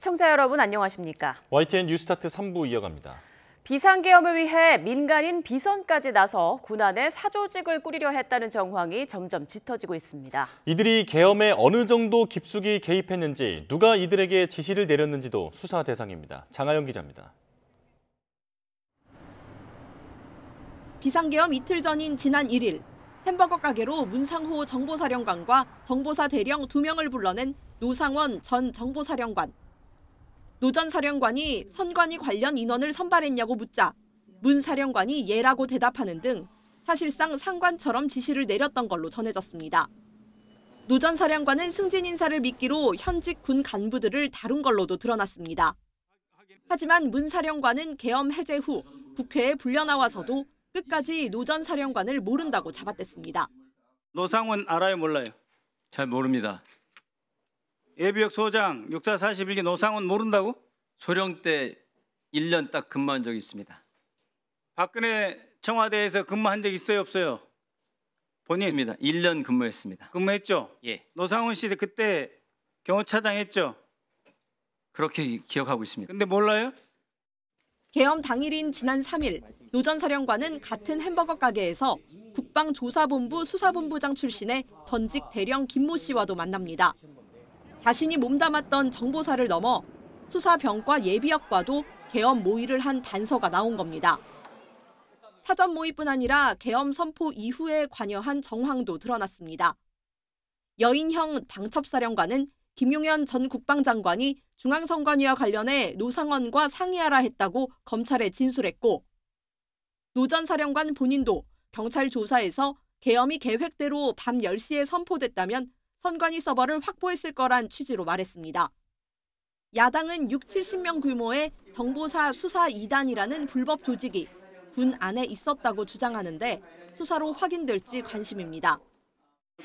시청자 여러분 안녕하십니까? YTN 뉴스타트 3부 이어갑니다. 비상계엄을 위해 민간인 비선까지 나서 군안에 사조직을 꾸리려 했다는 정황이 점점 짙어지고 있습니다. 이들이 계엄에 어느 정도 깊숙이 개입했는지, 누가 이들에게 지시를 내렸는지도 수사 대상입니다. 장하영 기자입니다. 비상계엄 이틀 전인 지난 1일, 햄버거 가게로 문상호 정보사령관과 정보사 대령 2명을 불러낸 노상원 전 정보사령관. 노 전 사령관이 선관위 관련 인원을 선발했냐고 묻자 문 사령관이 예라고 대답하는 등 사실상 상관처럼 지시를 내렸던 걸로 전해졌습니다. 노 전 사령관은 승진 인사를 미끼로 현직 군 간부들을 다룬 걸로도 드러났습니다. 하지만 문 사령관은 계엄 해제 후 국회에 불려나와서도 끝까지 노 전 사령관을 모른다고 잡아댔습니다. 노상원 알아요, 몰라요? 잘 모릅니다. 예비역 소장, 육사 41기 노상원 모른다고? 소령 때 1년 딱 근무한 적이 있습니다. 박근혜 청와대에서 근무한 적 있어요, 없어요? 본인? 있습니다. 1년 근무했습니다. 근무했죠? 예. 노상원 씨 그때 경호차장 했죠? 그렇게 기억하고 있습니다. 근데 몰라요? 계엄 당일인 지난 3일, 노 전 사령관은 같은 햄버거 가게에서 국방조사본부 수사본부장 출신의 전직 대령 김모 씨와도 만납니다. 자신이 몸담았던 정보사를 넘어 수사병과 예비역과도 계엄 모의를 한 단서가 나온 겁니다. 사전 모의뿐 아니라 계엄 선포 이후에 관여한 정황도 드러났습니다. 여인형 방첩사령관은 김용현 전 국방장관이 중앙선관위와 관련해 노상원과 상의하라 했다고 검찰에 진술했고, 노 전 사령관 본인도 경찰 조사에서 계엄이 계획대로 밤 10시에 선포됐다면 선관위 서버를 확보했을 거란 취지로 말했습니다. 야당은 60-70명 규모의 정보사 수사 2단이라는 불법 조직이 군 안에 있었다고 주장하는데 수사로 확인될지 관심입니다.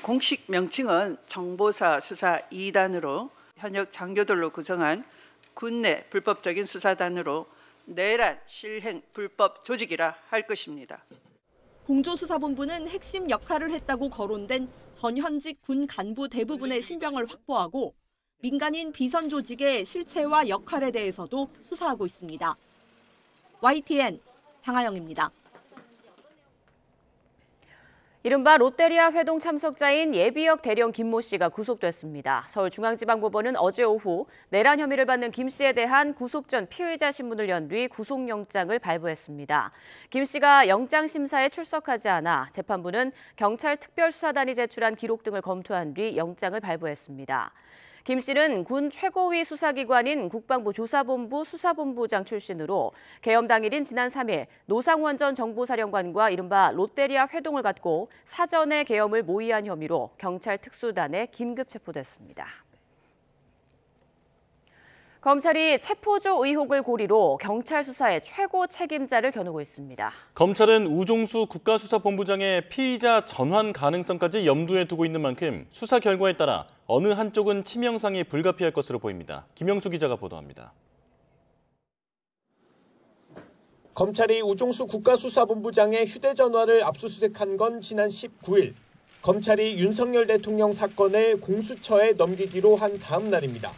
공식 명칭은 정보사 수사 2단으로 현역 장교들로 구성한 군내 불법적인 수사단으로 내란 실행 불법 조직이라 할 것입니다. 공조수사본부는 핵심 역할을 했다고 거론된 전현직 군 간부 대부분의 신병을 확보하고 민간인 비선 조직의 실체와 역할에 대해서도 수사하고 있습니다. YTN 장하영입니다. 이른바 롯데리아 회동 참석자인 예비역 대령 김모 씨가 구속됐습니다. 서울중앙지방법원은 어제 오후 내란 혐의를 받는 김 씨에 대한 구속 전 피의자 신문을 연 뒤 구속영장을 발부했습니다. 김 씨가 영장심사에 출석하지 않아 재판부는 경찰 특별수사단이 제출한 기록 등을 검토한 뒤 영장을 발부했습니다. 김 씨는 군 최고위 수사기관인 국방부 조사본부 수사본부장 출신으로 계엄 당일인 지난 3일 노상원 전 정보사령관과 이른바 롯데리아 회동을 갖고 사전에 계엄을 모의한 혐의로 경찰 특수단에 긴급 체포됐습니다. 검찰이 체포조 의혹을 고리로 경찰 수사의 최고 책임자를 겨누고 있습니다. 검찰은 우종수 국가수사본부장의 피의자 전환 가능성까지 염두에 두고 있는 만큼 수사 결과에 따라 어느 한쪽은 치명상이 불가피할 것으로 보입니다. 김영수 기자가 보도합니다. 검찰이 우종수 국가수사본부장의 휴대전화를 압수수색한 건 지난 19일. 검찰이 윤석열 대통령 사건을 공수처에 넘기기로 한 다음 날입니다.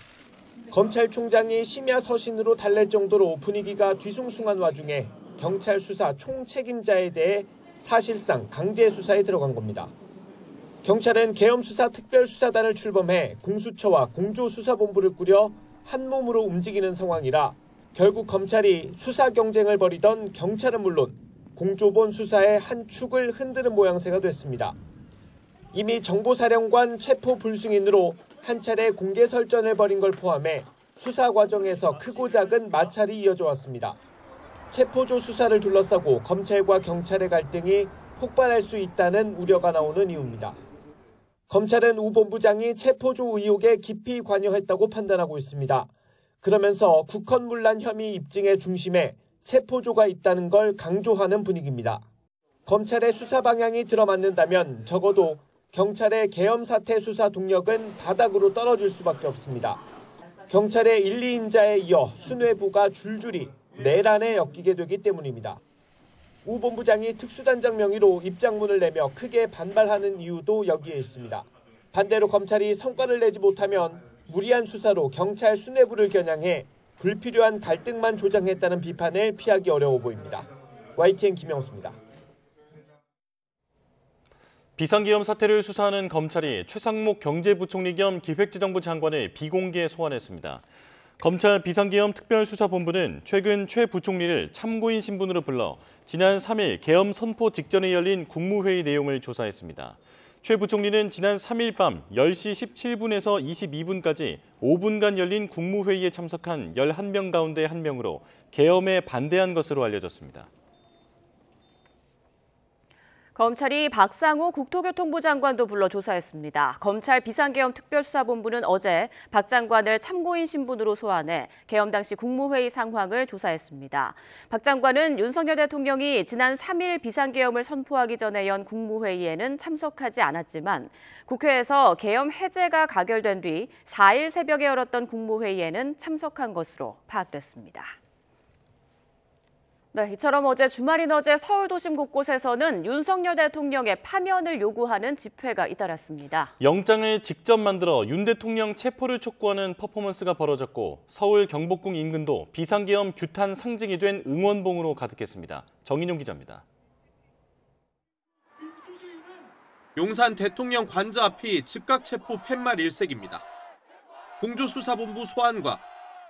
검찰총장이 심야 서신으로 달랠 정도로 분위기가 뒤숭숭한 와중에 경찰 수사 총책임자에 대해 사실상 강제 수사에 들어간 겁니다. 경찰은 계엄수사 특별수사단을 출범해 공수처와 공조수사본부를 꾸려 한 몸으로 움직이는 상황이라 결국 검찰이 수사 경쟁을 벌이던 경찰은 물론 공조본 수사의 한 축을 흔드는 모양새가 됐습니다. 이미 정보사령관 체포 불승인으로 한 차례 공개 설전을 벌인 걸 포함해 수사 과정에서 크고 작은 마찰이 이어져 왔습니다. 체포조 수사를 둘러싸고 검찰과 경찰의 갈등이 폭발할 수 있다는 우려가 나오는 이유입니다. 검찰은 우 본부장이 체포조 의혹에 깊이 관여했다고 판단하고 있습니다. 그러면서 국헌문란 혐의 입증의 중심에 체포조가 있다는 걸 강조하는 분위기입니다. 검찰의 수사 방향이 들어맞는다면 적어도 경찰의 계엄 사태 수사 동력은 바닥으로 떨어질 수밖에 없습니다. 경찰의 1, 2인자에 이어 수뇌부가 줄줄이 내란에 엮이게 되기 때문입니다. 우 본부장이 특수단장 명의로 입장문을 내며 크게 반발하는 이유도 여기에 있습니다. 반대로 검찰이 성과를 내지 못하면 무리한 수사로 경찰 수뇌부를 겨냥해 불필요한 갈등만 조장했다는 비판을 피하기 어려워 보입니다. YTN 김영수입니다. 비상계엄 사태를 수사하는 검찰이 최상목 경제부총리 겸 기획재정부 장관을 비공개 소환했습니다. 검찰 비상계엄 특별수사본부는 최근 최 부총리를 참고인 신분으로 불러 지난 3일 계엄 선포 직전에 열린 국무회의 내용을 조사했습니다. 최 부총리는 지난 3일 밤 10시 17분에서 22분까지 5분간 열린 국무회의에 참석한 11명 가운데 1명으로 계엄에 반대한 것으로 알려졌습니다. 검찰이 박상우 국토교통부 장관도 불러 조사했습니다. 검찰 비상계엄 특별수사본부는 어제 박 장관을 참고인 신분으로 소환해 계엄 당시 국무회의 상황을 조사했습니다. 박 장관은 윤석열 대통령이 지난 3일 비상계엄을 선포하기 전에 연 국무회의에는 참석하지 않았지만 국회에서 계엄 해제가 가결된 뒤 4일 새벽에 열었던 국무회의에는 참석한 것으로 파악됐습니다. 네, 이처럼 어제 주말인 어제 서울 도심 곳곳에서는 윤석열 대통령의 파면을 요구하는 집회가 잇따랐습니다. 영장을 직접 만들어 윤 대통령 체포를 촉구하는 퍼포먼스가 벌어졌고 서울 경복궁 인근도 비상계엄 규탄 상징이 된 응원봉으로 가득했습니다. 정인용 기자입니다. 용산 대통령 관저 앞이 즉각 체포 팻말 일색입니다. 공조수사본부 소환과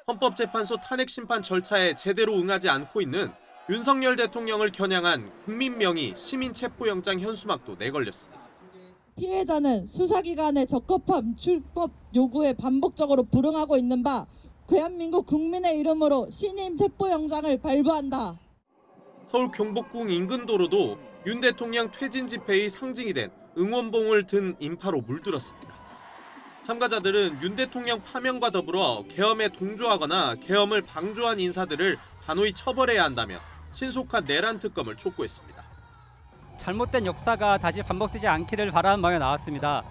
헌법재판소 탄핵 심판 절차에 제대로 응하지 않고 있는 윤석열 대통령을 겨냥한 국민명의 시민 체포영장 현수막도 내걸렸습니다. 피해자는 수사기관의 적법함 출법 요구에 반복적으로 불응하고 있는 바 대한민국 국민의 이름으로 시민 체포영장을 발부한다. 서울 경복궁 인근 도로도 윤 대통령 퇴진 집회의 상징이 된 응원봉을 든 인파로 물들었습니다. 참가자들은 윤 대통령 파면과 더불어 계엄에 동조하거나 계엄을 방조한 인사들을 단호히 처벌해야 한다며 신속한 내란 특검을 촉구했습니다. 잘못된 역사가 다시 반복되지 않기를 바라는 마음에 나왔습니다.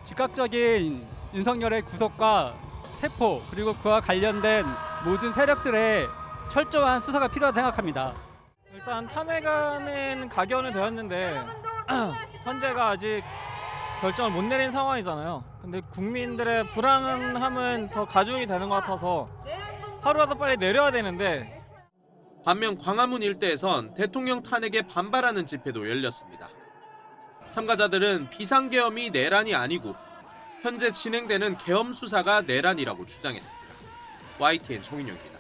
즉각적인 윤석열의 구속과 체포 그리고 그와 관련된 모든 세력들의 철저한 수사가 필요하다고 생각합니다. 일단 탄핵안은 가결은 되었는데 현재가 아직 결정을 못 내린 상황이잖아요. 근데 국민들의 불안함은 더 가중이 되는 것 같아서 하루라도 빨리 내려야 되는데 반면 광화문 일대에선 대통령 탄핵에 반발하는 집회도 열렸습니다. 참가자들은 비상계엄이 내란이 아니고 현재 진행되는 계엄 수사가 내란이라고 주장했습니다. YTN 정인영입니다.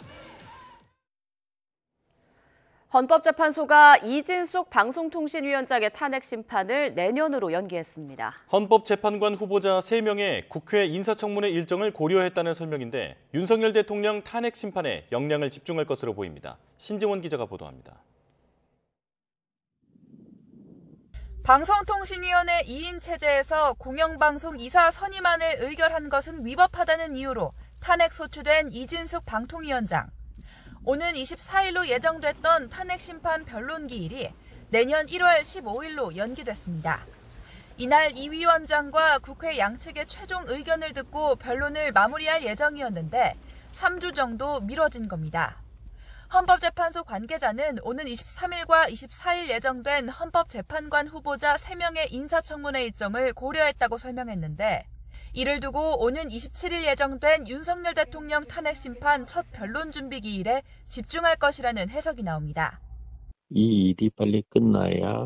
헌법재판소가 이진숙 방송통신위원장의 탄핵 심판을 내년으로 연기했습니다. 헌법재판관 후보자 3명의 국회 인사청문회 일정을 고려했다는 설명인데 윤석열 대통령 탄핵 심판에 역량을 집중할 것으로 보입니다. 신지원 기자가 보도합니다. 방송통신위원회 2인 체제에서 공영방송 이사 선임안을 의결한 것은 위법하다는 이유로 탄핵 소추된 이진숙 방통위원장. 오는 24일로 예정됐던 탄핵 심판 변론 기일이 내년 1월 15일로 연기됐습니다. 이날 이 위원장과 국회 양측의 최종 의견을 듣고 변론을 마무리할 예정이었는데 3주 정도 미뤄진 겁니다. 헌법재판소 관계자는 오는 23일과 24일 예정된 헌법재판관 후보자 3명의 인사청문회 일정을 고려했다고 설명했는데 이를 두고 오는 27일 예정된 윤석열 대통령 탄핵 심판 첫 변론 준비 기일에 집중할 것이라는 해석이 나옵니다. 이 일이 빨리 끝나야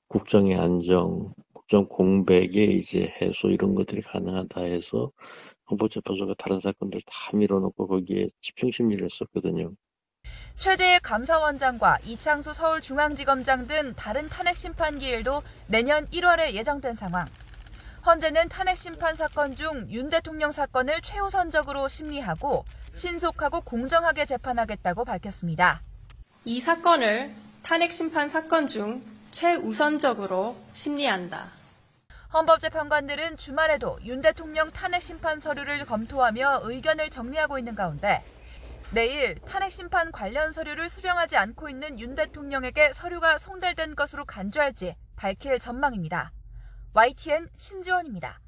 국정의 안정, 국정 공백의 이제 해소 이런 것들이 가능하다 해서 헌법재판소가 다른 사건들 다 밀어놓고 거기에 집중 심리를 했었거든요. 최재해 감사원장과 이창수 서울중앙지검장 등 다른 탄핵 심판 기일도 내년 1월에 예정된 상황. 헌재는 탄핵 심판 사건 중 윤 대통령 사건을 최우선적으로 심리하고 신속하고 공정하게 재판하겠다고 밝혔습니다. 이 사건을 탄핵 심판 사건 중 최우선적으로 심리한다. 헌법재판관들은 주말에도 윤 대통령 탄핵 심판 서류를 검토하며 의견을 정리하고 있는 가운데 내일 탄핵 심판 관련 서류를 수령하지 않고 있는 윤 대통령에게 서류가 송달된 것으로 간주할지 밝힐 전망입니다. YTN 신지원입니다.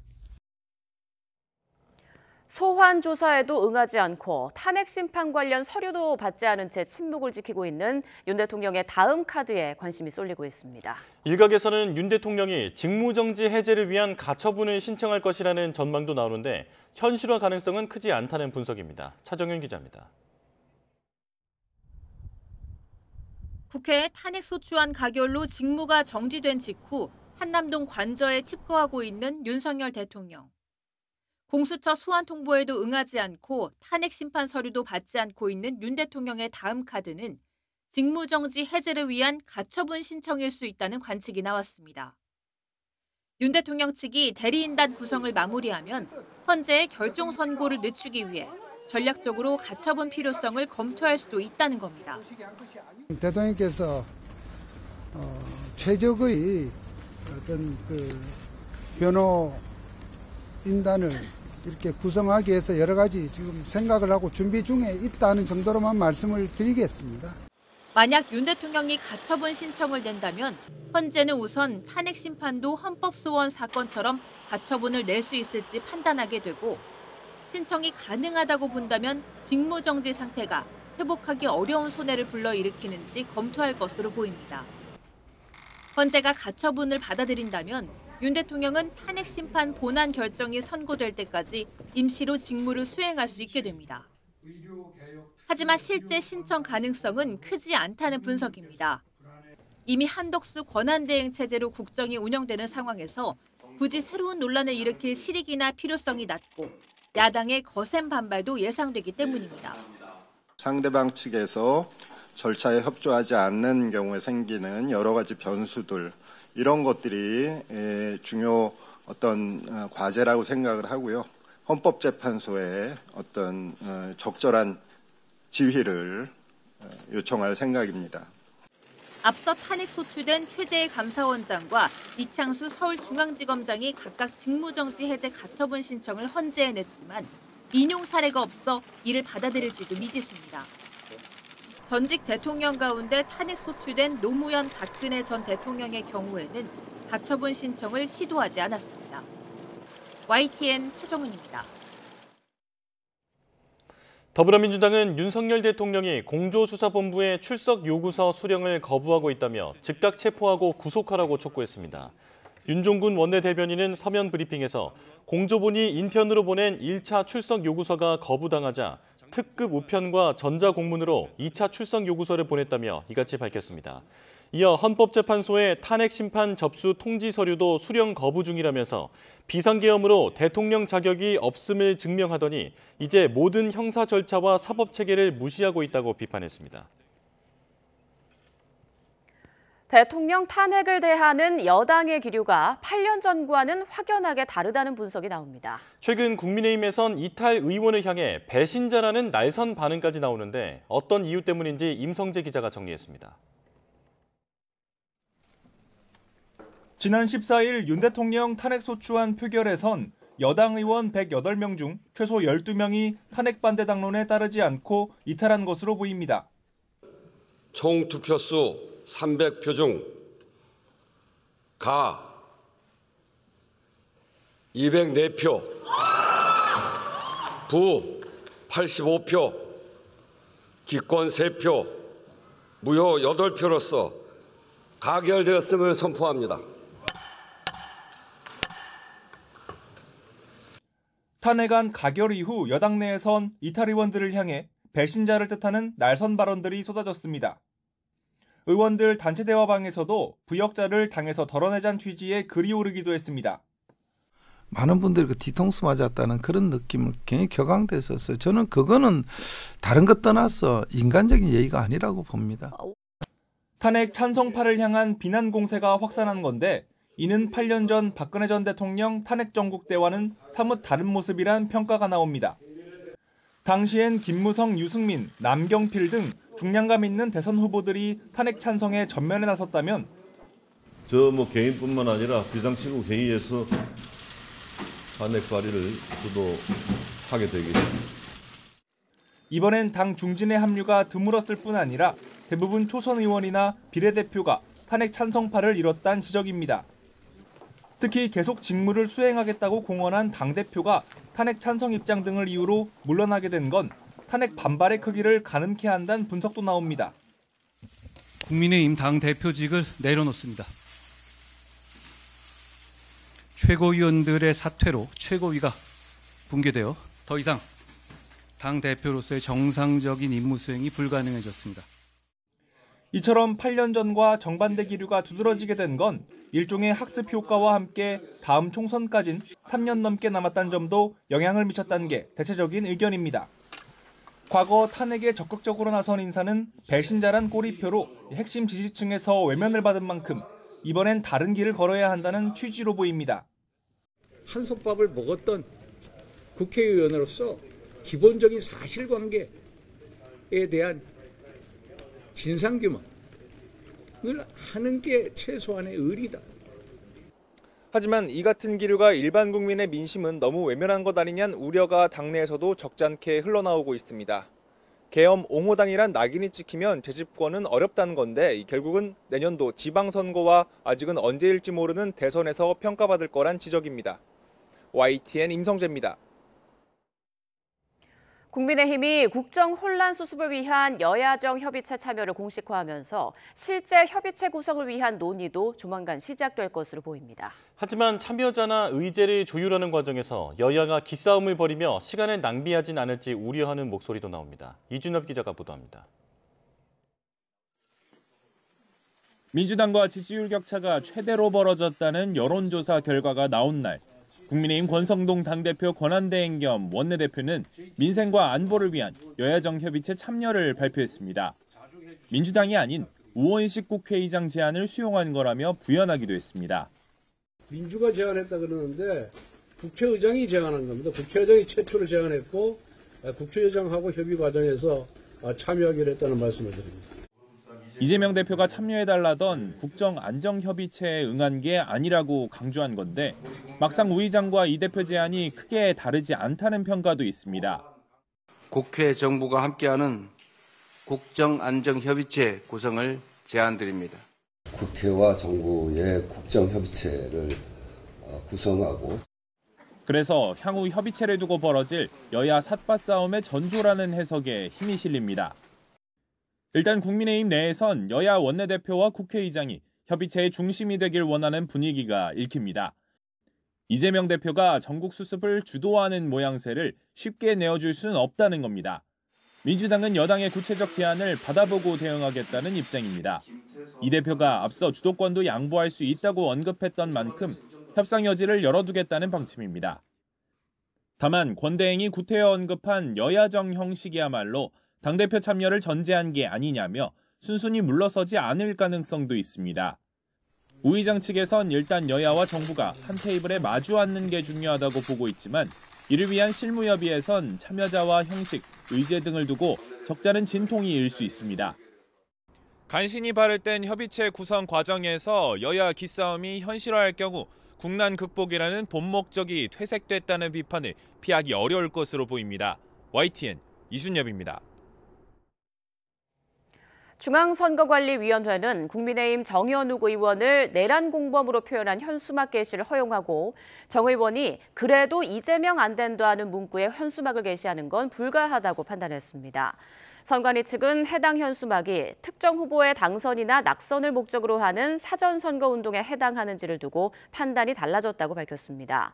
소환 조사에도 응하지 않고 탄핵 심판 관련 서류도 받지 않은 채 침묵을 지키고 있는 윤 대통령의 다음 카드에 관심이 쏠리고 있습니다. 일각에서는 윤 대통령이 직무정지 해제를 위한 가처분을 신청할 것이라는 전망도 나오는데 현실화 가능성은 크지 않다는 분석입니다. 차정윤 기자입니다. 국회에 탄핵소추안 가결로 직무가 정지된 직후 한남동 관저에 칩거하고 있는 윤석열 대통령. 공수처 소환 통보에도 응하지 않고 탄핵 심판 서류도 받지 않고 있는 윤 대통령의 다음 카드는 직무정지 해제를 위한 가처분 신청일 수 있다는 관측이 나왔습니다. 윤 대통령 측이 대리인단 구성을 마무리하면 헌재의 결정 선고를 늦추기 위해 전략적으로 가처분 필요성을 검토할 수도 있다는 겁니다. 대통령께서 최적의 어떤 변호인단을 이렇게 구성하기 위해서 여러 가지 지금 생각을 하고 준비 중에 있다는 정도로만 말씀을 드리겠습니다. 만약 윤 대통령이 가처분 신청을 낸다면 헌재는 우선 탄핵 심판도 헌법 소원 사건처럼 가처분을 낼 수 있을지 판단하게 되고 신청이 가능하다고 본다면 직무정지 상태가 회복하기 어려운 손해를 불러일으키는지 검토할 것으로 보입니다. 헌재가 가처분을 받아들인다면 윤 대통령은 탄핵 심판 본안 결정이 선고될 때까지 임시로 직무를 수행할 수 있게 됩니다. 하지만 실제 신청 가능성은 크지 않다는 분석입니다. 이미 한덕수 권한대행 체제로 국정이 운영되는 상황에서 굳이 새로운 논란을 일으킬 실익이나 필요성이 낮고 야당의 거센 반발도 예상되기 때문입니다. 상대방 측에서 절차에 협조하지 않는 경우에 생기는 여러 가지 변수들, 이런 것들이 중요 어떤 과제라고 생각을 하고요. 헌법재판소에 어떤 적절한 지휘를 요청할 생각입니다. 앞서 탄핵 소추된 최재해 감사원장과 이창수 서울중앙지검장이 각각 직무정지 해제 가처분 신청을 헌재에 냈지만 인용 사례가 없어 이를 받아들일지도 미지수입니다. 전직 대통령 가운데 탄핵 소추된 노무현 박근혜 전 대통령의 경우에는 가처분 신청을 시도하지 않았습니다. YTN 차정은입니다. 더불어민주당은 윤석열 대통령이 공조수사본부의 출석 요구서 수령을 거부하고 있다며 즉각 체포하고 구속하라고 촉구했습니다. 윤종군 원내대변인은 서면 브리핑에서 공조본이 인편으로 보낸 1차 출석 요구서가 거부당하자 특급 우편과 전자공문으로 2차 출석 요구서를 보냈다며 이같이 밝혔습니다. 이어 헌법재판소의 탄핵 심판 접수 통지 서류도 수령 거부 중이라면서 비상계엄으로 대통령 자격이 없음을 증명하더니 이제 모든 형사 절차와 사법 체계를 무시하고 있다고 비판했습니다. 대통령 탄핵을 대하는 여당의 기류가 8년 전과는 확연하게 다르다는 분석이 나옵니다. 최근 국민의힘에선 이탈 의원을 향해 배신자라는 날선 반응까지 나오는데 어떤 이유 때문인지 임성재 기자가 정리했습니다. 지난 14일 윤 대통령 탄핵소추안 표결에선 여당 의원 108명 중 최소 12명이 탄핵 반대 당론에 따르지 않고 이탈한 것으로 보입니다. 총 투표수 300표 중 가 204표, 부 85표, 기권 3표, 무효 8표로서 가결되었음을 선포합니다. 탄핵안 가결 이후 여당 내에선 이탈 의원들을 향해 배신자를 뜻하는 날선 발언들이 쏟아졌습니다. 의원들 단체 대화방에서도 부역자를 당에서 덜어내자는 취지의 글이 오르기도 했습니다. 많은 분들이 그 뒤통수 맞았다는 그런 느낌을 굉장히 격앙됐었어요. 저는 그거는 다른 것 떠나서 인간적인 예의가 아니라고 봅니다. 탄핵 찬성파를 향한 비난 공세가 확산한 건데 이는 8년 전 박근혜 전 대통령 탄핵 정국 때와는 사뭇 다른 모습이란 평가가 나옵니다. 당시엔 김무성, 유승민, 남경필 등 중량감 있는 대선 후보들이 탄핵 찬성에 전면에 나섰다면 저 개인뿐만 아니라 비상치국 회의에서 탄핵 발의를 주도하게 되겠습니다. 이번엔 당 중진의 합류가 드물었을 뿐 아니라 대부분 초선 의원이나 비례대표가 탄핵 찬성파를 이뤘다는 지적입니다. 특히 계속 직무를 수행하겠다고 공언한 당대표가 탄핵 찬성 입장 등을 이유로 물러나게 된 건 탄핵 반발의 크기를 가늠케 한다는 분석도 나옵니다. 국민의힘 당대표직을 내려놓습니다. 최고위원들의 사퇴로 최고위가 붕괴되어 더 이상 당대표로서의 정상적인 임무 수행이 불가능해졌습니다. 이처럼 8년 전과 정반대 기류가 두드러지게 된 건 일종의 학습 효과와 함께 다음 총선까진 3년 넘게 남았다는 점도 영향을 미쳤다는 게 대체적인 의견입니다. 과거 탄핵에 적극적으로 나선 인사는 배신자란 꼬리표로 핵심 지지층에서 외면을 받은 만큼 이번엔 다른 길을 걸어야 한다는 취지로 보입니다. 한솥밥을 먹었던 국회의원으로서 기본적인 사실관계에 대한 진상규명을 하는 게 최소한의 의리다. 하지만 이 같은 기류가 일반 국민의 민심은 너무 외면한 것 아니냐는 우려가 당내에서도 적잖게 흘러나오고 있습니다. 계엄 옹호당이란 낙인이 찍히면 재집권은 어렵다는 건데 결국은 내년도 지방선거와 아직은 언제일지 모르는 대선에서 평가받을 거란 지적입니다. YTN 임성재입니다. 국민의힘이 국정 혼란 수습을 위한 여야정 협의체 참여를 공식화하면서 실제 협의체 구성을 위한 논의도 조만간 시작될 것으로 보입니다. 하지만 참여자나 의제를 조율하는 과정에서 여야가 기싸움을 벌이며 시간을 낭비하진 않을지 우려하는 목소리도 나옵니다. 이준엽 기자가 보도합니다. 민주당과 지지율 격차가 최대로 벌어졌다는 여론조사 결과가 나온 날, 국민의힘 권성동 당대표 권한대행 겸 원내대표는 민생과 안보를 위한 여야정 협의체 참여를 발표했습니다. 민주당이 아닌 우원식 국회의장 제안을 수용한 거라며 부연하기도 했습니다. 민주가 제안했다 그러는데 국회의장이 제안한 겁니다. 국회의장이 최초로 제안했고 국회의장하고 협의 과정에서 참여하기로 했다는 말씀을 드립니다. 이재명 대표가 참여해달라던 국정안정협의체에 응한 게 아니라고 강조한 건데 막상 우 의장과 이 대표 제안이 크게 다르지 않다는 평가도 있습니다. 국회 정부가 함께하는 국정안정협의체 구성을 제안드립니다. 국회와 정부의 국정협의체를 구성하고 그래서 향후 협의체를 두고 벌어질 여야 삿바 싸움의 전조라는 해석에 힘이 실립니다. 일단 국민의힘 내에선 여야 원내대표와 국회의장이 협의체의 중심이 되길 원하는 분위기가 읽힙니다. 이재명 대표가 전국 수습을 주도하는 모양새를 쉽게 내어줄 수는 없다는 겁니다. 민주당은 여당의 구체적 제안을 받아보고 대응하겠다는 입장입니다. 이 대표가 앞서 주도권도 양보할 수 있다고 언급했던 만큼 협상 여지를 열어두겠다는 방침입니다. 다만 권 대행이 구태여 언급한 여야정 형식이야말로 당대표 참여를 전제한 게 아니냐며 순순히 물러서지 않을 가능성도 있습니다. 우 의장 측에선 일단 여야와 정부가 한 테이블에 마주 앉는 게 중요하다고 보고 있지만 이를 위한 실무협의에선 참여자와 형식, 의제 등을 두고 적잖은 진통이 일 수 있습니다. 간신히 발을된 협의체 구성 과정에서 여야 기싸움이 현실화할 경우 국난 극복이라는 본 목적이 퇴색됐다는 비판을 피하기 어려울 것으로 보입니다. YTN 이준엽입니다. 중앙선거관리위원회는 국민의힘 정현욱 의원을 내란 공범으로 표현한 현수막 게시를 허용하고 정 의원이 그래도 이재명 안 된다는 문구에 현수막을 게시하는 건 불가하다고 판단했습니다. 선관위 측은 해당 현수막이 특정 후보의 당선이나 낙선을 목적으로 하는 사전선거운동에 해당하는지를 두고 판단이 달라졌다고 밝혔습니다.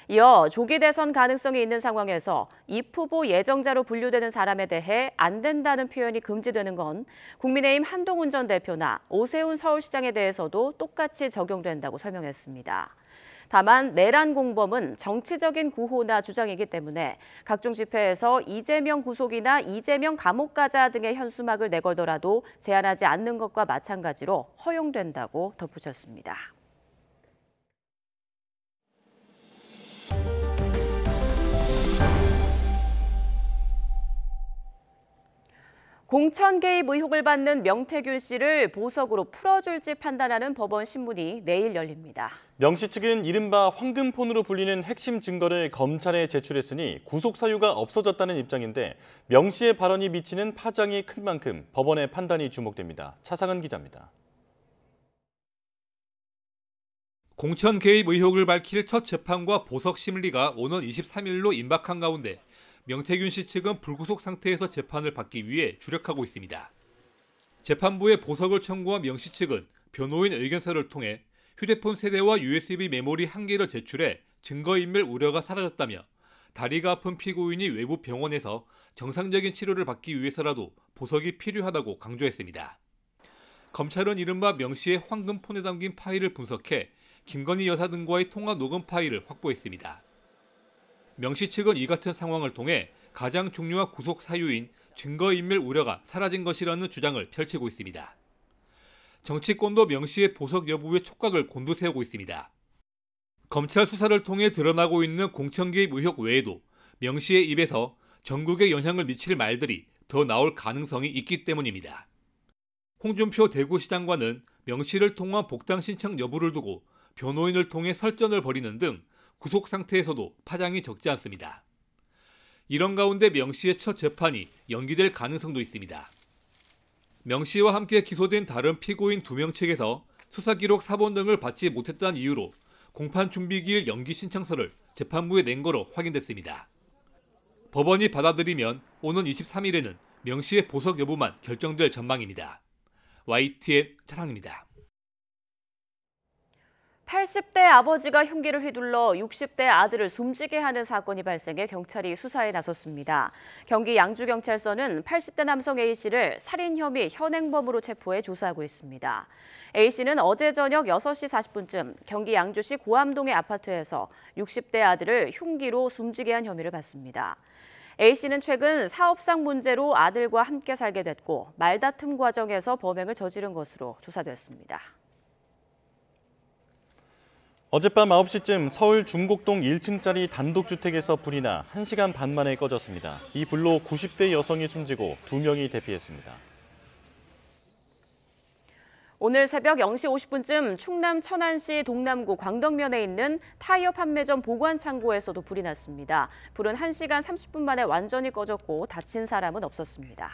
이어 조기 대선 가능성이 있는 상황에서 입 후보 예정자로 분류되는 사람에 대해 안 된다는 표현이 금지되는 건 국민의힘 한동훈 전 대표나 오세훈 서울시장에 대해서도 똑같이 적용된다고 설명했습니다. 다만 내란 공범은 정치적인 구호나 주장이기 때문에 각종 집회에서 이재명 구속이나 이재명 감옥 가자 등의 현수막을 내걸더라도 제한하지 않는 것과 마찬가지로 허용된다고 덧붙였습니다. 공천 개입 의혹을 받는 명태균 씨를 보석으로 풀어줄지 판단하는 법원 신문이 내일 열립니다. 명 씨 측은 이른바 황금폰으로 불리는 핵심 증거를 검찰에 제출했으니 구속 사유가 없어졌다는 입장인데 명 씨의 발언이 미치는 파장이 큰 만큼 법원의 판단이 주목됩니다. 차상은 기자입니다. 공천 개입 의혹을 밝힐 첫 재판과 보석 심리가 오는 23일로 임박한 가운데 명태균 씨 측은 불구속 상태에서 재판을 받기 위해 주력하고 있습니다. 재판부에 보석을 청구한 명 씨 측은 변호인 의견서를 통해 휴대폰 세대와 USB 메모리 1개를 제출해 증거인멸 우려가 사라졌다며 다리가 아픈 피고인이 외부 병원에서 정상적인 치료를 받기 위해서라도 보석이 필요하다고 강조했습니다. 검찰은 이른바 명 씨의 황금폰에 담긴 파일을 분석해 김건희 여사 등과의 통화 녹음 파일을 확보했습니다. 명 씨 측은 이 같은 상황을 통해 가장 중요한 구속 사유인 증거인멸 우려가 사라진 것이라는 주장을 펼치고 있습니다. 정치권도 명 씨의 보석 여부에 촉각을 곤두세우고 있습니다. 검찰 수사를 통해 드러나고 있는 공천 개입 의혹 외에도 명 씨의 입에서 전국에 영향을 미칠 말들이 더 나올 가능성이 있기 때문입니다. 홍준표 대구시장과는 명 씨를 통한 복당 신청 여부를 두고 변호인을 통해 설전을 벌이는 등 구속 상태에서도 파장이 적지 않습니다. 이런 가운데 명 씨의 첫 재판이 연기될 가능성도 있습니다. 명 씨와 함께 기소된 다른 피고인 2명 측에서 수사기록 사본 등을 받지 못했다는 이유로 공판 준비기일 연기 신청서를 재판부에 낸 거로 확인됐습니다. 법원이 받아들이면 오는 23일에는 명 씨의 보석 여부만 결정될 전망입니다. YTN 차상입니다. 80대 아버지가 흉기를 휘둘러 60대 아들을 숨지게 하는 사건이 발생해 경찰이 수사에 나섰습니다. 경기 양주경찰서는 80대 남성 A씨를 살인 혐의 현행범으로 체포해 조사하고 있습니다. A씨는 어제 저녁 6시 40분쯤 경기 양주시 고암동의 아파트에서 60대 아들을 흉기로 숨지게 한 혐의를 받습니다. A씨는 최근 사업상 문제로 아들과 함께 살게 됐고 말다툼 과정에서 범행을 저지른 것으로 조사됐습니다. 어젯밤 9시쯤 서울 중곡동 1층짜리 단독주택에서 불이 나 1시간 반 만에 꺼졌습니다. 이 불로 90대 여성이 숨지고 2명이 대피했습니다. 오늘 새벽 0시 50분쯤 충남 천안시 동남구 광덕면에 있는 타이어 판매점 보관창고에서도 불이 났습니다. 불은 1시간 30분 만에 완전히 꺼졌고 다친 사람은 없었습니다.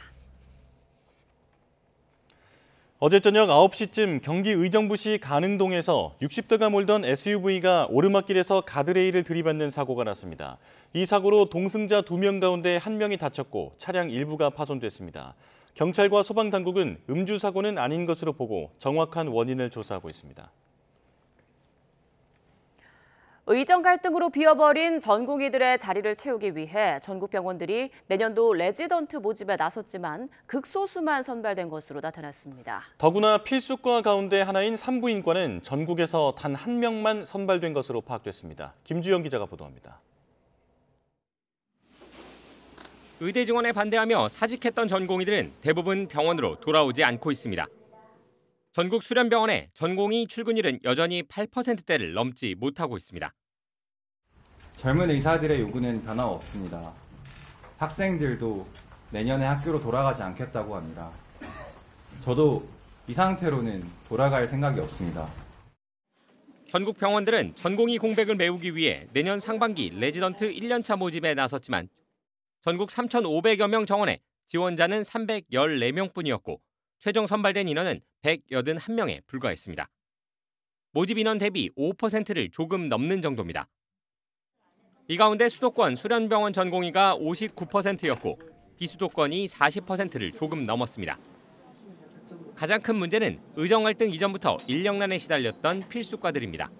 어제 저녁 9시쯤 경기 의정부시 가능동에서 60대가 몰던 SUV가 오르막길에서 가드레일을 들이받는 사고가 났습니다. 이 사고로 동승자 2명 가운데 1명이 다쳤고 차량 일부가 파손됐습니다. 경찰과 소방당국은 음주 사고는 아닌 것으로 보고 정확한 원인을 조사하고 있습니다. 의정 갈등으로 비어버린 전공의들의 자리를 채우기 위해 전국 병원들이 내년도 레지던트 모집에 나섰지만 극소수만 선발된 것으로 나타났습니다. 더구나 필수과 가운데 하나인 산부인과는 전국에서 단 1명만 선발된 것으로 파악됐습니다. 김주영 기자가 보도합니다. 의대 증원에 반대하며 사직했던 전공의들은 대부분 병원으로 돌아오지 않고 있습니다. 전국 수련병원의 전공의 출근율은 여전히 8%대를 넘지 못하고 있습니다. 젊은 의사들의 요구는 변함없습니다. 학생들도 내년에 학교로 돌아가지 않겠다고 합니다. 저도 이 상태로는 돌아갈 생각이 없습니다. 전국 병원들은 전공의 공백을 메우기 위해 내년 상반기 레지던트 1년차 모집에 나섰지만 전국 3,500여 명 정원에 지원자는 314명뿐이었고 최종 선발된 인원은 181명에 불과했습니다. 모집 인원 대비 5%를 조금 넘는 정도입니다. 이 가운데 수도권 수련병원 전공의가 59%였고 비수도권이 40%를 조금 넘었습니다. 가장 큰 문제는 의정 갈등 이전부터 인력난에 시달렸던 필수과들입니다.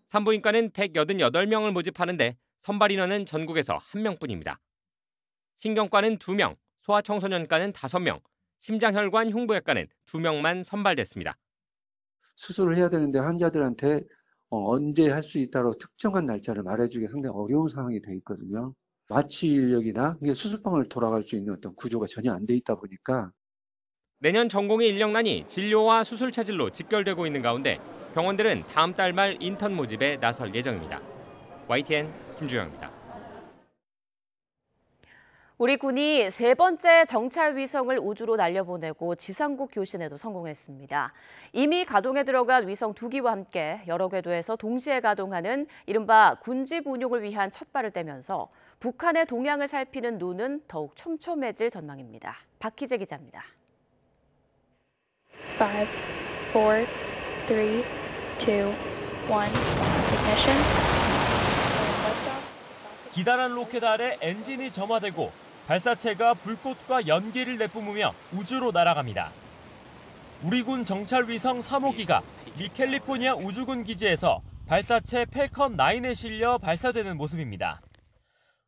산부인과는 188명을 모집하는데 선발 인원은 전국에서 1명뿐입니다. 신경과는 2명, 소아청소년과는 5명, 심장혈관 흉부외과는 2명만 선발됐습니다. 수술을 해야 되는데 환자들한테 언제 할 수 있다고 특정한 날짜를 말해주기 상당히 어려운 상황이 돼 있거든요. 마취 인력이나 수술방을 돌아갈 수 있는 어떤 구조가 전혀 안 돼 있다 보니까 내년 전공의 인력난이 진료와 수술 차질로 직결되고 있는 가운데 병원들은 다음 달 말 인턴 모집에 나설 예정입니다. YTN 김주영입니다. 우리 군이 3번째 정찰 위성을 우주로 날려보내고 지상국 교신에도 성공했습니다. 이미 가동에 들어간 위성 2기와 함께 여러 궤도에서 동시에 가동하는 이른바 군집 운용을 위한 첫발을 떼면서 북한의 동향을 살피는 눈은 더욱 촘촘해질 전망입니다. 박희재 기자입니다. 5, 4, 3, 2, 기다란 로켓 아래 엔진이 점화되고 발사체가 불꽃과 연기를 내뿜으며 우주로 날아갑니다. 우리 군 정찰 위성 3호기가 미 캘리포니아 우주군 기지에서 발사체 펠컨 9에 실려 발사되는 모습입니다.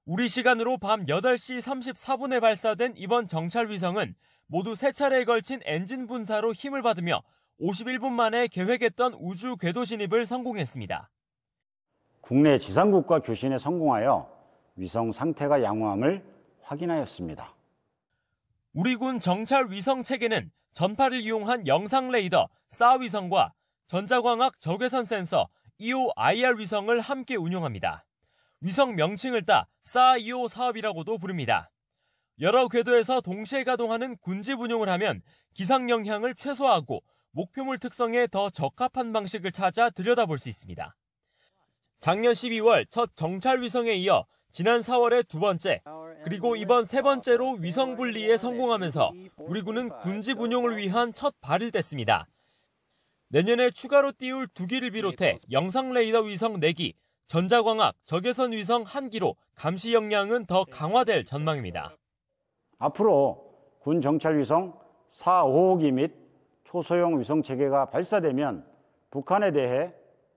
우리 시간으로 밤 8시 34분에 발사된 이번 정찰 위성은 모두 3차례에 걸친 엔진 분사로 힘을 받으며 51분 만에 계획했던 우주 궤도 진입을 성공했습니다. 국내 지상국과 교신에 성공하여 위성 상태가 양호함을 확인하였습니다. 우리 군 정찰 위성 체계는 전파를 이용한 영상 레이더 SAR 위성과 전자광학 적외선 센서 EO-IR 위성을 함께 운용합니다. 위성 명칭을 따 SAR-EO 사업이라고도 부릅니다. 여러 궤도에서 동시에 가동하는 군집 운용을 하면 기상 영향을 최소화하고 목표물 특성에 더 적합한 방식을 찾아 들여다볼 수 있습니다. 작년 12월 첫 정찰 위성에 이어 지난 4월에 두 번째, 그리고 이번 세 번째로 위성 분리에 성공하면서 우리 군은 군집 운용을 위한 첫 발을 뗐습니다. 내년에 추가로 띄울 2기를 비롯해 영상 레이더 위성 4기, 전자광학 적외선 위성 1기로 감시 역량은 더 강화될 전망입니다. 앞으로 군 정찰 위성 4, 5호기 및 초소형 위성 체계가 발사되면 북한에 대해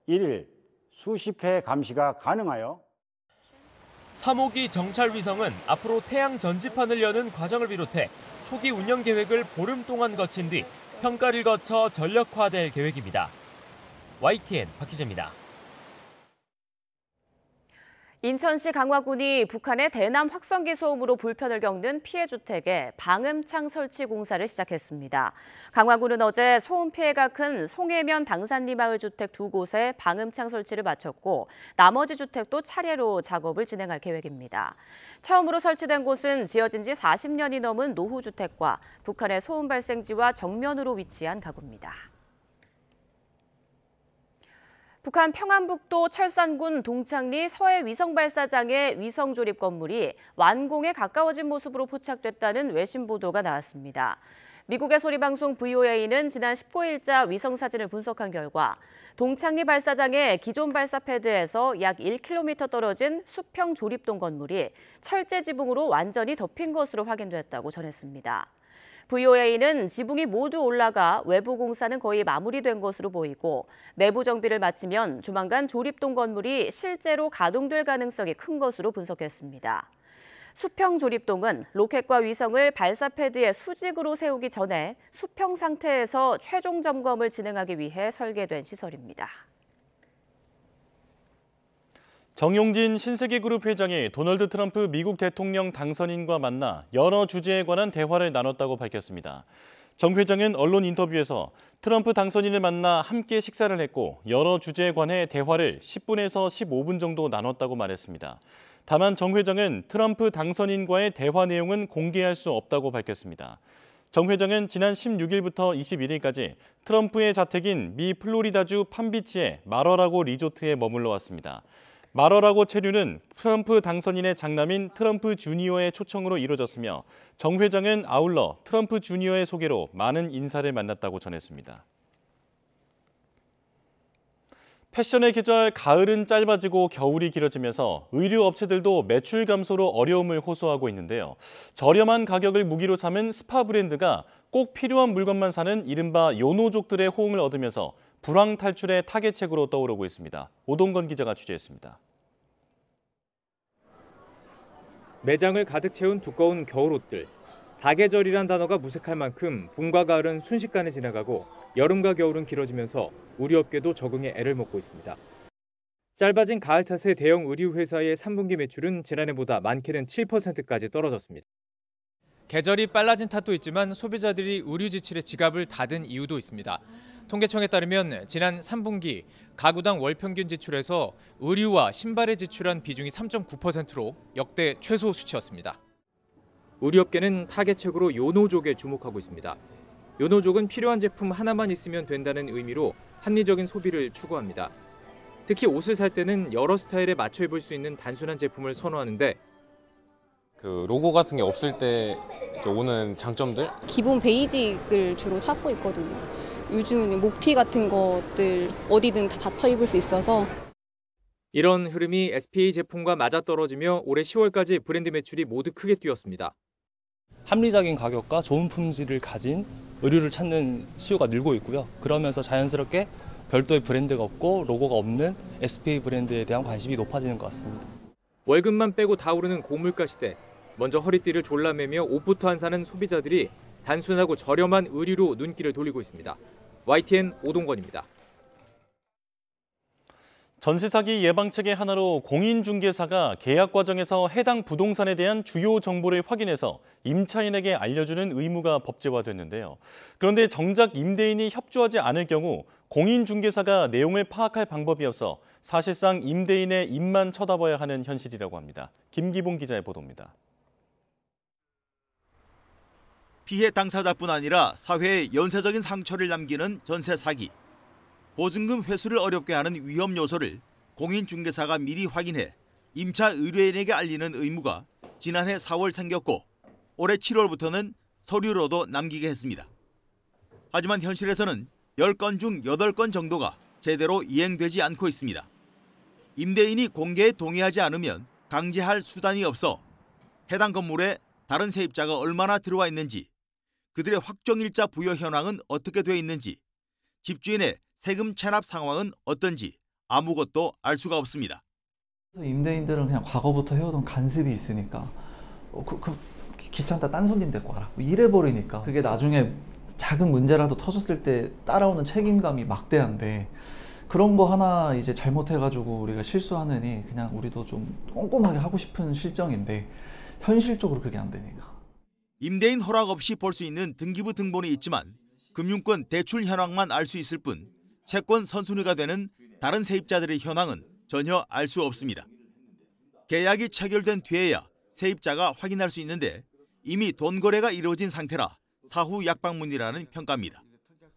1일 수십 회 감시가 가능하여 3호기 정찰 위성은 앞으로 태양 전지판을 여는 과정을 비롯해 초기 운영 계획을 보름 동안 거친 뒤 평가를 거쳐 전력화될 계획입니다. YTN 박희재입니다. 인천시 강화군이 북한의 대남 확성기 소음으로 불편을 겪는 피해 주택에 방음창 설치 공사를 시작했습니다. 강화군은 어제 소음 피해가 큰 송해면 당산리 마을 주택 2곳에 방음창 설치를 마쳤고 나머지 주택도 차례로 작업을 진행할 계획입니다. 처음으로 설치된 곳은 지어진 지 40년이 넘은 노후주택과 북한의 소음 발생지와 정면으로 위치한 가구입니다. 북한 평안북도 철산군 동창리 서해 위성발사장의 위성조립 건물이 완공에 가까워진 모습으로 포착됐다는 외신 보도가 나왔습니다. 미국의 소리방송 VOA는 지난 19일자 위성사진을 분석한 결과 동창리 발사장의 기존 발사 패드에서 약 1km 떨어진 수평 조립동 건물이 철제 지붕으로 완전히 덮인 것으로 확인됐다고 전했습니다. VOA는 지붕이 모두 올라가 외부 공사는 거의 마무리된 것으로 보이고 내부 정비를 마치면 조만간 조립동 건물이 실제로 가동될 가능성이 큰 것으로 분석했습니다. 수평 조립동은 로켓과 위성을 발사 패드에 수직으로 세우기 전에 수평 상태에서 최종 점검을 진행하기 위해 설계된 시설입니다. 정용진 신세계그룹 회장이 도널드 트럼프 미국 대통령 당선인과 만나 여러 주제에 관한 대화를 나눴다고 밝혔습니다. 정 회장은 언론 인터뷰에서 트럼프 당선인을 만나 함께 식사를 했고 여러 주제에 관해 대화를 10분에서 15분 정도 나눴다고 말했습니다. 다만 정 회장은 트럼프 당선인과의 대화 내용은 공개할 수 없다고 밝혔습니다. 정 회장은 지난 16일부터 21일까지 트럼프의 자택인 미 플로리다주 팜비치의 마러라고 리조트에 머물러 왔습니다. 마러라고 체류는 트럼프 당선인의 장남인 트럼프 주니어의 초청으로 이루어졌으며 정 회장은 아울러 트럼프 주니어의 소개로 많은 인사를 만났다고 전했습니다. 패션의 계절 가을은 짧아지고 겨울이 길어지면서 의류 업체들도 매출 감소로 어려움을 호소하고 있는데요. 저렴한 가격을 무기로 삼은 스파 브랜드가 꼭 필요한 물건만 사는 이른바 요노족들의 호응을 얻으면서 불황 탈출의 타겟책으로 떠오르고 있습니다. 오동건 기자가 취재했습니다. 매장을 가득 채운 두꺼운 겨울옷들. 사계절이란 단어가 무색할 만큼 봄과 가을은 순식간에 지나가고 여름과 겨울은 길어지면서 우리 업계도 적응에 애를 먹고 있습니다. 짧아진 가을 탓에 대형 의류 회사의 3분기 매출은 지난해보다 많게는 7%까지 떨어졌습니다. 계절이 빨라진 탓도 있지만 소비자들이 의류 지출에 지갑을 닫은 이유도 있습니다. 통계청에 따르면 지난 3분기 가구당 월 평균 지출에서 의류와 신발에 지출한 비중이 3.9%로 역대 최소 수치였습니다. 우리 업계는 타겟책으로 요노족에 주목하고 있습니다. 요노족은 필요한 제품 하나만 있으면 된다는 의미로 합리적인 소비를 추구합니다. 특히 옷을 살 때는 여러 스타일에 맞춰 입을 수 있는 단순한 제품을 선호하는데 그 로고 같은 게 없을 때 이제 오는 장점들? 기본 베이직을 주로 찾고 있거든요. 요즘은 목티 같은 것들 어디든 다 받쳐 입을 수 있어서. 이런 흐름이 SPA 제품과 맞아떨어지며 올해 10월까지 브랜드 매출이 모두 크게 뛰었습니다. 합리적인 가격과 좋은 품질을 가진 의류를 찾는 수요가 늘고 있고요. 그러면서 자연스럽게 별도의 브랜드가 없고 로고가 없는 SPA 브랜드에 대한 관심이 높아지는 것 같습니다. 월급만 빼고 다 오르는 고물가 시대, 먼저 허리띠를 졸라매며 옷부터 안 사는 소비자들이 단순하고 저렴한 의류로 눈길을 돌리고 있습니다. YTN 오동건입니다. 전세 사기 예방책의 하나로 공인중개사가 계약 과정에서 해당 부동산에 대한 주요 정보를 확인해서 임차인에게 알려주는 의무가 법제화됐는데요. 그런데 정작 임대인이 협조하지 않을 경우 공인중개사가 내용을 파악할 방법이 없어 사실상 임대인의 입만 쳐다봐야 하는 현실이라고 합니다. 김기봉 기자의 보도입니다. 피해 당사자뿐 아니라 사회에 연쇄적인 상처를 남기는 전세 사기. 보증금 회수를 어렵게 하는 위험 요소를 공인중개사가 미리 확인해 임차 의뢰인에게 알리는 의무가 지난해 4월 생겼고 올해 7월부터는 서류로도 남기게 했습니다. 하지만 현실에서는 10건 중 8건 정도가 제대로 이행되지 않고 있습니다. 임대인이 공개에 동의하지 않으면 강제할 수단이 없어 해당 건물에 다른 세입자가 얼마나 들어와 있는지, 그들의 확정일자 부여 현황은 어떻게 돼 있는지, 집주인의 세금 체납 상황은 어떤지 아무것도 알 수가 없습니다. 임대인들은 그냥 과거부터 해오던 간섭이 있으니까 귀찮다, 딴 손님 데리고 와라 이래버리니까 그게 나중에 작은 문제라도 터졌을 때 따라오는 책임감이 막대한데, 그런 거 하나 이제 잘못해가지고 우리가 실수하느니 그냥 우리도 좀 꼼꼼하게 하고 싶은 실정인데 현실적으로 그게 안 되니까. 임대인 허락 없이 볼 수 있는 등기부 등본이 있지만 금융권 대출 현황만 알 수 있을 뿐 채권 선순위가 되는 다른 세입자들의 현황은 전혀 알 수 없습니다. 계약이 체결된 뒤에야 세입자가 확인할 수 있는데 이미 돈 거래가 이루어진 상태라 사후 약방문이라는 평가입니다.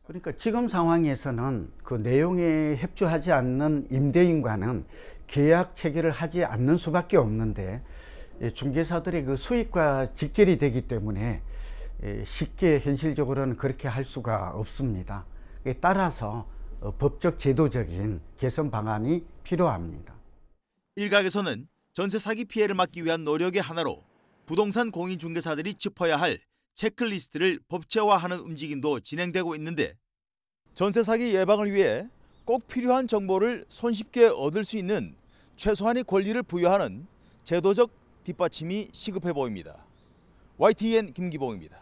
그러니까 지금 상황에서는 그 내용에 협조하지 않는 임대인과는 계약 체결을 하지 않는 수밖에 없는데, 중개사들의 그 수익과 직결이 되기 때문에 쉽게 현실적으로는 그렇게 할 수가 없습니다. 따라서 법적 제도적인 개선 방안이 필요합니다. 일각에서는 전세 사기 피해를 막기 위한 노력의 하나로 부동산 공인중개사들이 짚어야 할 체크리스트를 법제화하는 움직임도 진행되고 있는데, 전세 사기 예방을 위해 꼭 필요한 정보를 손쉽게 얻을 수 있는 최소한의 권리를 부여하는 제도적 뒷받침이 시급해 보입니다. YTN 김기봉입니다.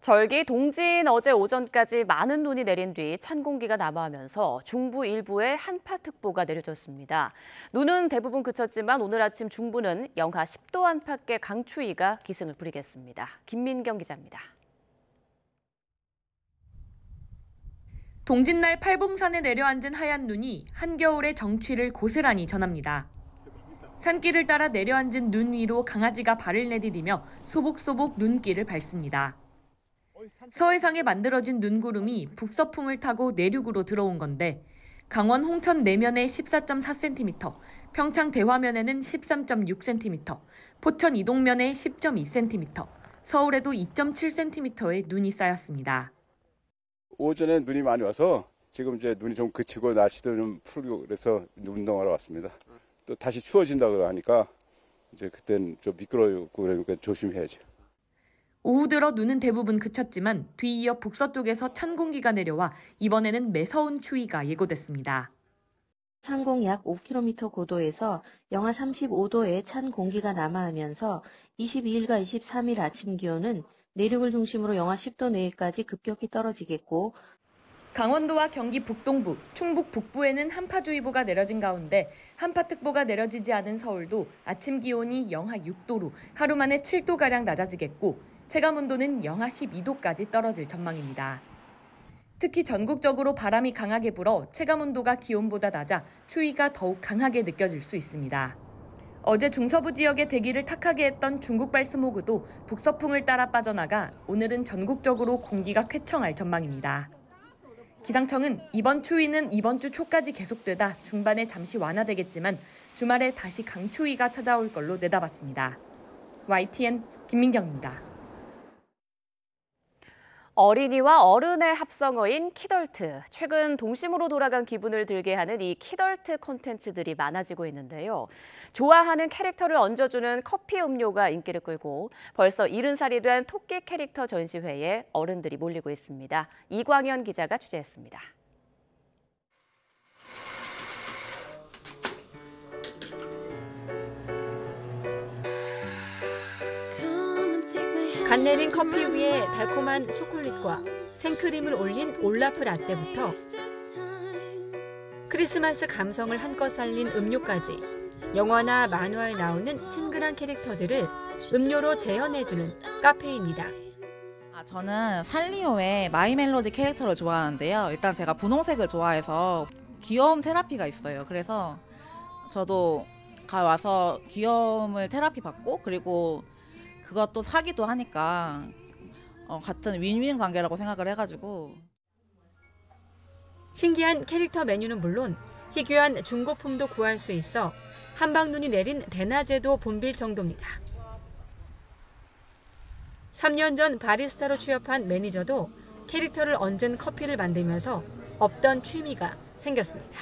절기 동지인 어제 오전까지 많은 눈이 내린 뒤 찬 공기가 남하하면서 중부 일부에 한파특보가 내려졌습니다. 눈은 대부분 그쳤지만 오늘 아침 중부는 영하 10도 안팎의 강추위가 기승을 부리겠습니다. 김민경 기자입니다. 동짓날 팔봉산에 내려앉은 하얀 눈이 한겨울의 정취를 고스란히 전합니다. 산길을 따라 내려앉은 눈 위로 강아지가 발을 내디디며 소복소복 눈길을 밟습니다. 서해상에 만들어진 눈구름이 북서풍을 타고 내륙으로 들어온 건데, 강원 홍천 내면에 14.4cm, 평창 대화면에는 13.6cm, 포천 이동면에 10.2cm, 서울에도 2.7cm의 눈이 쌓였습니다. 오전에 눈이 많이 와서 지금 이제 눈이 좀 그치고 날씨도 좀 풀리고 그래서 운동하러 왔습니다. 또 다시 추워진다고 하니까 이제 그때는 좀 미끄러우고 그러니까 조심해야죠. 오후 들어 눈은 대부분 그쳤지만 뒤이어 북서쪽에서 찬 공기가 내려와 이번에는 매서운 추위가 예고됐습니다. 상공 약 5km 고도에서 영하 35도의 찬 공기가 남하하면서 22일과 23일 아침 기온은 내륙을 중심으로 영하 10도 내외까지 급격히 떨어지겠고, 강원도와 경기 북동부, 충북 북부에는 한파주의보가 내려진 가운데 한파특보가 내려지지 않은 서울도 아침 기온이 영하 6도로 하루 만에 7도가량 낮아지겠고, 체감온도는 영하 12도까지 떨어질 전망입니다. 특히 전국적으로 바람이 강하게 불어 체감온도가 기온보다 낮아 추위가 더욱 강하게 느껴질 수 있습니다. 어제 중서부 지역의 대기를 탁하게 했던 중국발 스모그도 북서풍을 따라 빠져나가 오늘은 전국적으로 공기가 쾌청할 전망입니다. 기상청은 이번 추위는 이번 주 초까지 계속되다 중반에 잠시 완화되겠지만 주말에 다시 강추위가 찾아올 걸로 내다봤습니다. YTN 김민경입니다. 어린이와 어른의 합성어인 키덜트. 최근 동심으로 돌아간 기분을 들게 하는 이 키덜트 콘텐츠들이 많아지고 있는데요. 좋아하는 캐릭터를 얹어주는 커피 음료가 인기를 끌고 벌써 70살이 된 토끼 캐릭터 전시회에 어른들이 몰리고 있습니다. 이광현 기자가 취재했습니다. 갓 내린 커피 위에 달콤한 초콜릿과 생크림을 올린 올라프 라떼부터 크리스마스 감성을 한껏 살린 음료까지 영화나 만화에 나오는 친근한 캐릭터들을 음료로 재현해주는 카페입니다. 저는 산리오의 마이 멜로디 캐릭터를 좋아하는데요. 일단 제가 분홍색을 좋아해서 귀여움 테라피가 있어요. 그래서 저도 와서 귀여움을 테라피 받고 그리고 그것도 사기도 하니까 같은 윈윈 관계라고 생각을 해가지고. 신기한 캐릭터 메뉴는 물론 희귀한 중고품도 구할 수 있어 한방눈이 내린 대낮에도 붐빌 정도입니다. 3년 전 바리스타로 취업한 매니저도 캐릭터를 얹은 커피를 만들면서 없던 취미가 생겼습니다.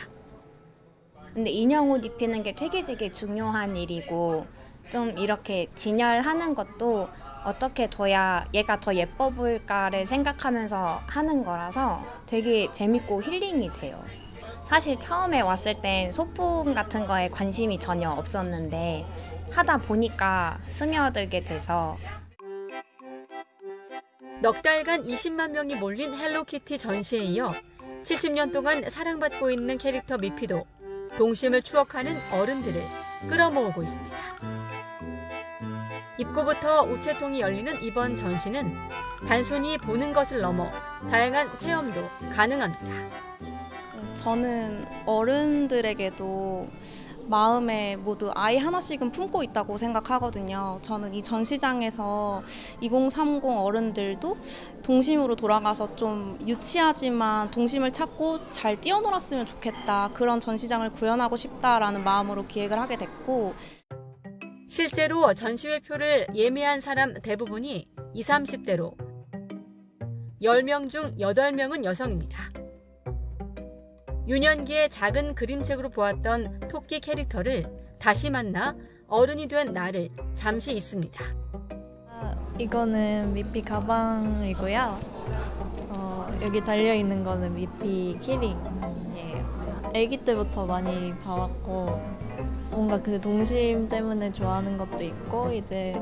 근데 인형 옷 입히는 게 되게 중요한 일이고 좀 이렇게 진열하는 것도 어떻게 둬야 얘가 더 예뻐 보일까를 생각하면서 하는 거라서 되게 재밌고 힐링이 돼요. 사실 처음에 왔을 땐 소품 같은 거에 관심이 전혀 없었는데 하다 보니까 스며들게 돼서. 넉 달간 20만 명이 몰린 헬로키티 전시에 이어 70년 동안 사랑받고 있는 캐릭터 미피도 동심을 추억하는 어른들을 끌어모으고 있습니다. 입구부터 우체통이 열리는 이번 전시는 단순히 보는 것을 넘어 다양한 체험도 가능합니다. 저는 어른들에게도 마음에 모두 아이 하나씩은 품고 있다고 생각하거든요. 저는 이 전시장에서 2030 어른들도 동심으로 돌아가서 좀 유치하지만 동심을 찾고 잘 뛰어놀았으면 좋겠다. 그런 전시장을 구현하고 싶다라는 마음으로 기획을 하게 됐고, 실제로 전시회표를 예매한 사람 대부분이 20, 30대로 10명 중 8명은 여성입니다. 유년기에 작은 그림책으로 보았던 토끼 캐릭터를 다시 만나 어른이 된 나를 잠시 있습니다. 이거는 미피 가방이고요. 여기 달려있는 거는 미피 키링이에요. 아기 때부터 많이 봐왔고 뭔가 그 동심 때문에 좋아하는 것도 있고 이제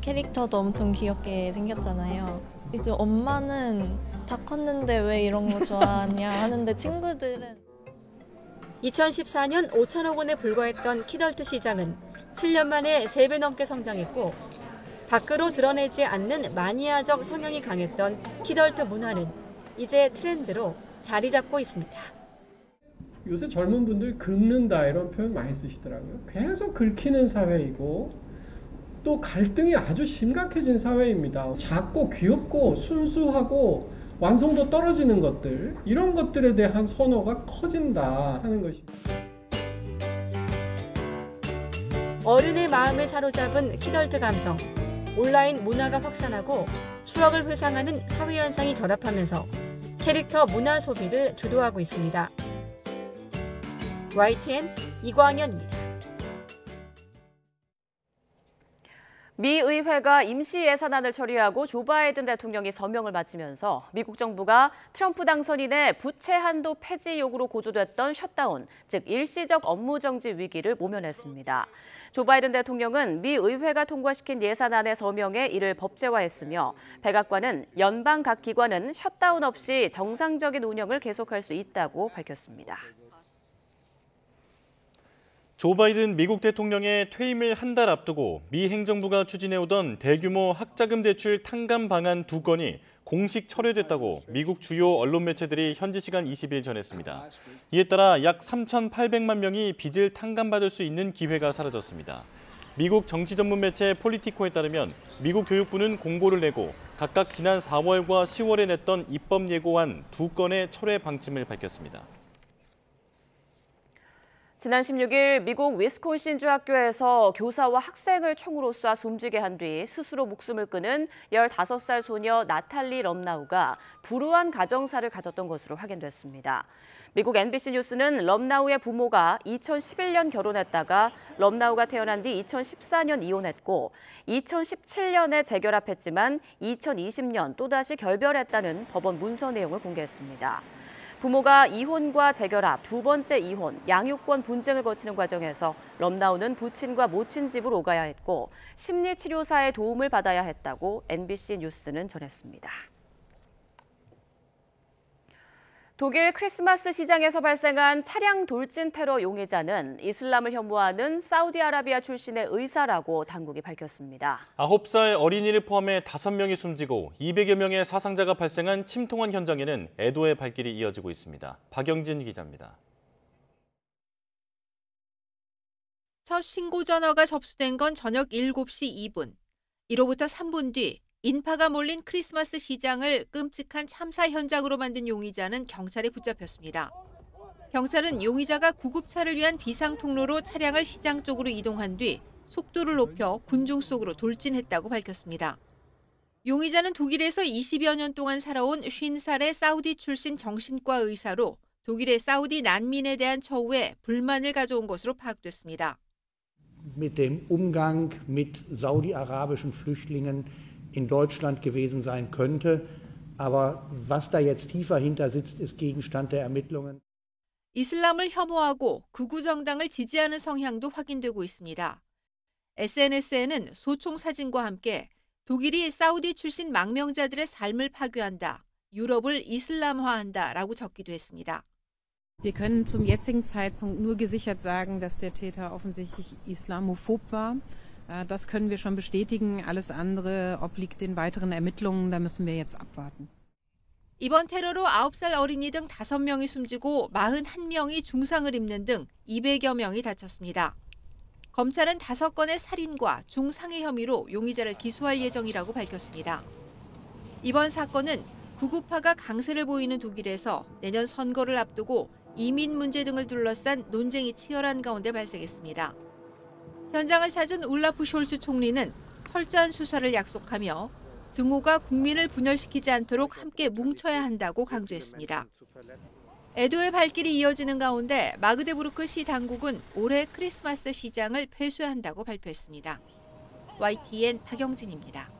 캐릭터도 엄청 귀엽게 생겼잖아요. 이제 엄마는 다 컸는데 왜 이런 거 좋아하냐 하는데 친구들은. 2014년 5천억 원에 불과했던 키덜트 시장은 7년 만에 3배 넘게 성장했고 밖으로 드러내지 않는 마니아적 성향이 강했던 키덜트 문화는 이제 트렌드로 자리 잡고 있습니다. 요새 젊은 분들 긁는다 이런 표현 많이 쓰시더라고요. 계속 긁히는 사회이고 또 갈등이 아주 심각해진 사회입니다. 작고 귀엽고 순수하고 완성도 떨어지는 것들, 이런 것들에 대한 선호가 커진다 하는 것입니다. 어른의 마음을 사로잡은 키덜트 감성, 온라인 문화가 확산하고 추억을 회상하는 사회현상이 결합하면서 캐릭터 문화 소비를 주도하고 있습니다. YTN 이광현입니다. 미 의회가 임시 예산안을 처리하고 조 바이든 대통령이 서명을 마치면서 미국 정부가 트럼프 당선인의 부채 한도 폐지 요구로 고조됐던 셧다운, 즉 일시적 업무 정지 위기를 모면했습니다. 조 바이든 대통령은 미 의회가 통과시킨 예산안의 서명에 이를 법제화했으며 백악관은 연방 각 기관은 셧다운 없이 정상적인 운영을 계속할 수 있다고 밝혔습니다. 조 바이든 미국 대통령의 퇴임을 한 달 앞두고 미 행정부가 추진해오던 대규모 학자금 대출 탕감 방안 2건이 공식 철회됐다고 미국 주요 언론 매체들이 현지 시간 20일 전했습니다. 이에 따라 약 3,800만 명이 빚을 탕감받을 수 있는 기회가 사라졌습니다. 미국 정치 전문 매체 폴리티코에 따르면 미국 교육부는 공고를 내고 각각 지난 4월과 10월에 냈던 입법 예고안 2건의 철회 방침을 밝혔습니다. 지난 16일 미국 위스콘신주 학교에서 교사와 학생을 총으로 쏴 숨지게 한 뒤 스스로 목숨을 끊은 15살 소녀 나탈리 럼나우가 불우한 가정사를 가졌던 것으로 확인됐습니다. 미국 NBC 뉴스는 럼나우의 부모가 2011년 결혼했다가 럼나우가 태어난 뒤 2014년 이혼했고 2017년에 재결합했지만 2020년 또다시 결별했다는 법원 문서 내용을 공개했습니다. 부모가 이혼과 재결합, 두 번째 이혼, 양육권 분쟁을 거치는 과정에서 럼나우는 부친과 모친 집으로 오가야 했고 심리치료사의 도움을 받아야 했다고 NBC 뉴스는 전했습니다. 독일 크리스마스 시장에서 발생한 차량 돌진 테러 용의자는 이슬람을 혐오하는 사우디아라비아 출신의 의사라고 당국이 밝혔습니다. 9살 어린이를 포함해 5명이 숨지고 200여 명의 사상자가 발생한 침통한 현장에는 애도의 발길이 이어지고 있습니다. 박영진 기자입니다. 첫 신고 전화가 접수된 건 저녁 7시 2분. 이로부터 3분 뒤 인파가 몰린 크리스마스 시장을 끔찍한 참사 현장으로 만든 용의자는 경찰에 붙잡혔습니다. 경찰은 용의자가 구급차를 위한 비상통로로 차량을 시장 쪽으로 이동한 뒤 속도를 높여 군중 속으로 돌진했다고 밝혔습니다. 용의자는 독일에서 20여 년 동안 살아온 50살의 사우디 출신 정신과 의사로 독일의 사우디 난민에 대한 처우에 불만을 가져온 것으로 파악됐습니다. Mit dem Umgang mit saudi-arabischen Flüchtlingen in Deutschland gewesen sein könnte. Aber was da jetzt tiefer hinter sitzt, ist Gegenstand der Ermittlungen. 이슬람을 혐오하고 극우 정당을 지지하는 성향도 확인되고 있습니다. SNS에는 소총 사진과 함께 독일이 사우디 출신 망명자들의 삶을 파괴한다, 유럽을 이슬람화한다라고 적기도 했습니다. Wir können zum jetzigen Zeitpunkt nur gesichert sagen, dass der Täter offensichtlich islamophob war. Das können wir schon bestätigen. Alles andere obliegt den weiteren Ermittlungen. Da müssen wir jetzt abwarten. 이번 테러로 9살 어린이 등 5명이 숨지고 41명이 중상을 입는 등 200여 명이 다쳤습니다. 검찰은 5건의 살인과 중상해 혐의로 용의자를 기소할 예정이라고 밝혔습니다. 이번 사건은 구구파가 강세를 보이는 독일에서 내년 선거를 앞두고 이민 문제 등을 둘러싼 논쟁이 치열한 가운데 발생했습니다. 현장을 찾은 울라프 숄츠 총리는 철저한 수사를 약속하며 증오가 국민을 분열시키지 않도록 함께 뭉쳐야 한다고 강조했습니다. 애도의 발길이 이어지는 가운데 마그데부르크 시 당국은 올해 크리스마스 시장을 폐쇄한다고 발표했습니다. YTN 박영진입니다.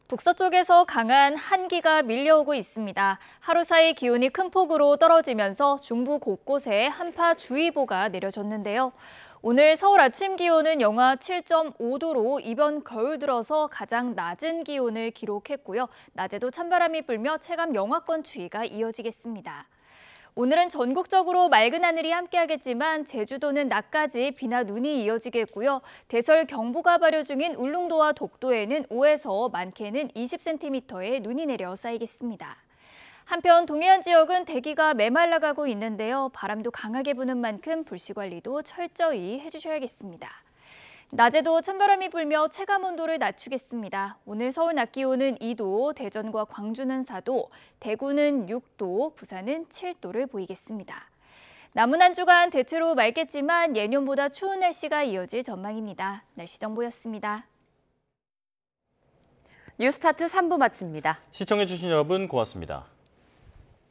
북서쪽에서 강한 한기가 밀려오고 있습니다. 하루 사이 기온이 큰 폭으로 떨어지면서 중부 곳곳에 한파주의보가 내려졌는데요. 오늘 서울 아침 기온은 영하 7.5도로 이번 겨울 들어서 가장 낮은 기온을 기록했고요. 낮에도 찬바람이 불며 체감 영하권 추위가 이어지겠습니다. 오늘은 전국적으로 맑은 하늘이 함께하겠지만 제주도는 낮까지 비나 눈이 이어지겠고요. 대설 경보가 발효 중인 울릉도와 독도에는 5에서 많게는 20cm의 눈이 내려 쌓이겠습니다. 한편 동해안 지역은 대기가 메말라가고 있는데요. 바람도 강하게 부는 만큼 불씨 관리도 철저히 해주셔야겠습니다. 낮에도 찬바람이 불며 체감온도를 낮추겠습니다. 오늘 서울 낮 기온은 2도, 대전과 광주는 4도, 대구는 6도, 부산은 7도를 보이겠습니다. 남은 한 주간 대체로 맑겠지만 예년보다 추운 날씨가 이어질 전망입니다. 날씨 정보였습니다. 뉴스타트 3부 마칩니다. 시청해주신 여러분 고맙습니다.